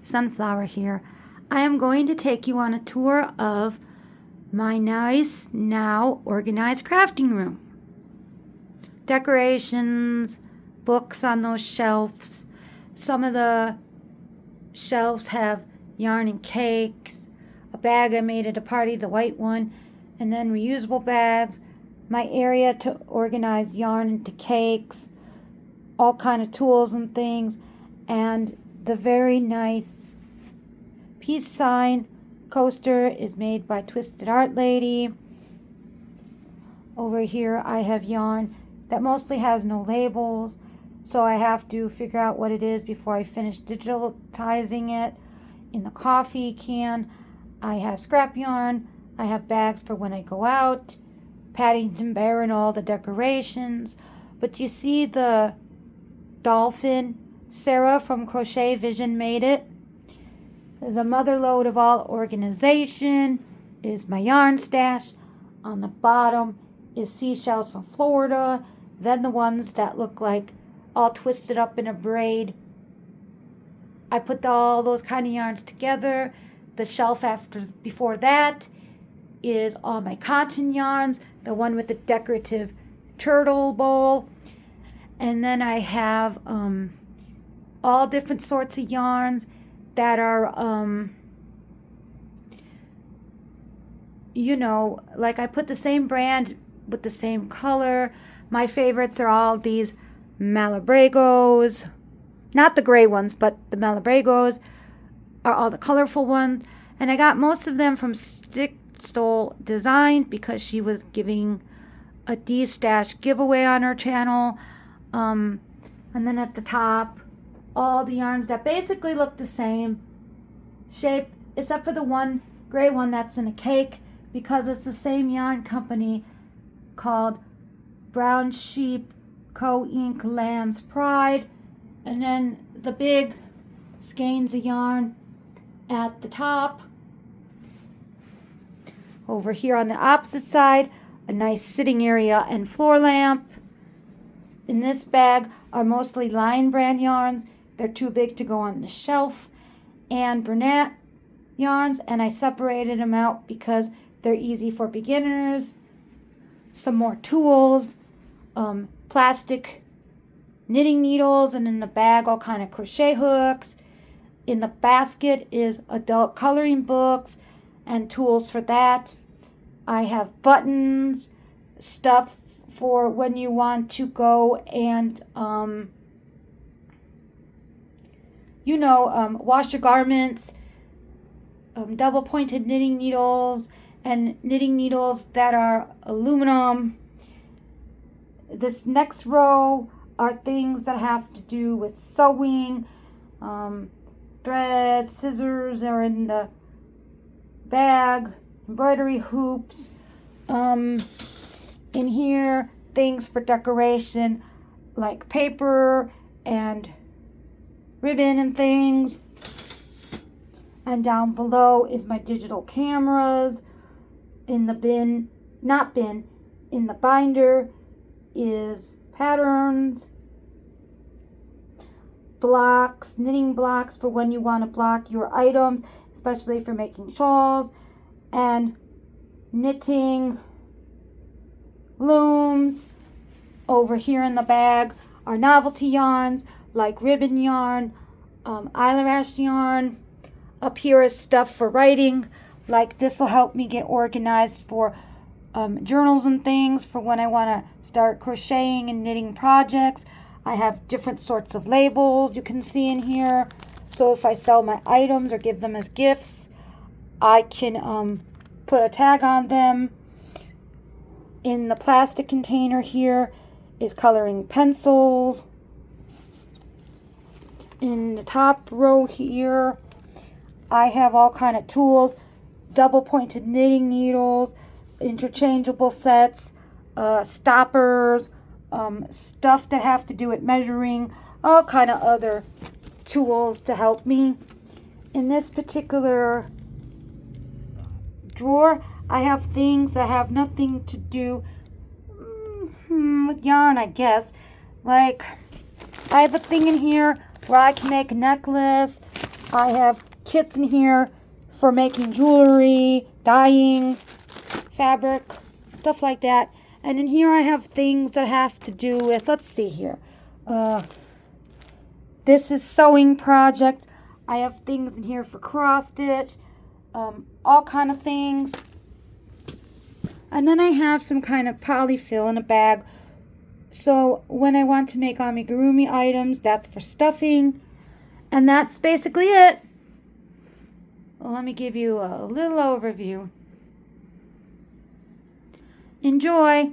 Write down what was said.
Sunflower here. I am going to take you on a tour of my nice, now organized crafting room. Decorations, books on those shelves. Some of the shelves have yarn and cakes. A bag I made at a party, the white one, and then reusable bags. My area to organize yarn into cakes, all kind of tools and things, and the very nice peace sign coaster is made by Twisted Art Lady. Over here I have yarn that mostly has no labels, so I have to figure out what it is before I finish digitalizing it. In the coffee can I have scrap yarn. I have bags for when I go out, Paddington Bear and all the decorations. But you see the dolphin? Sarah from Crochet Vision made it. The mother lode of all organization is my yarn stash. On the bottom is seashells from Florida. Then the ones that look like all twisted up in a braid. I put all those kind of yarns together. The shelf before that is all my cotton yarns. The one with the decorative turtle bowl. And then I have all different sorts of yarns that are, like I put the same brand with the same color. My favorites are all these Malabragos. Not the gray ones, but the Malabragos are all the colorful ones. And I got most of them from Stick Stole Designs because she was giving a D-Stash giveaway on her channel. And then at the top, all the yarns that basically look the same shape, except for the one gray one that's in a cake, because it's the same yarn company called Brown Sheep Co-Ink Lamb's Pride. And then the big skeins of yarn at the top. Over here on the opposite side, a nice sitting area and floor lamp. In this bag are mostly Lion Brand yarns. They're too big to go on the shelf. And Bernat yarns, and I separated them out because they're easy for beginners. Some more tools, plastic knitting needles, and in the bag all kind of crochet hooks. In the basket is adult coloring books and tools for that. I have buttons, stuff for when you want to go and wash your garments, double pointed knitting needles, and knitting needles that are aluminum. This next row are things that have to do with sewing. Threads, scissors are in the bag, embroidery hoops. In here, things for decoration like paper and ribbon and things. And down below is my digital cameras. In the in the binder is patterns, blocks, knitting blocks for when you want to block your items, especially for making shawls, and knitting looms. Over here in the bag are novelty yarns like ribbon yarn, eyelash yarn. Up here is stuff for writing, like this will help me get organized for journals and things for when I want to start crocheting and knitting projects. I have different sorts of labels you can see in here. So if I sell my items or give them as gifts, I can put a tag on them. In the plastic container here is coloring pencils. In the top row here, I have all kind of tools, double pointed knitting needles, interchangeable sets, stoppers, stuff that have to do with measuring, all kind of other tools to help me. In this particular drawer, I have things that have nothing to do with yarn, I guess. Like, I have a thing in here where I can make a necklace, I have kits in here for making jewelry, dyeing, fabric, stuff like that. And in here I have things that have to do with, let's see here. This is sewing project. I have things in here for cross stitch, all kind of things. And then I have some kind of polyfill in a bag. So when I want to make amigurumi items, that's for stuffing. And that's basically it. Well, let me give you a little overview. Enjoy!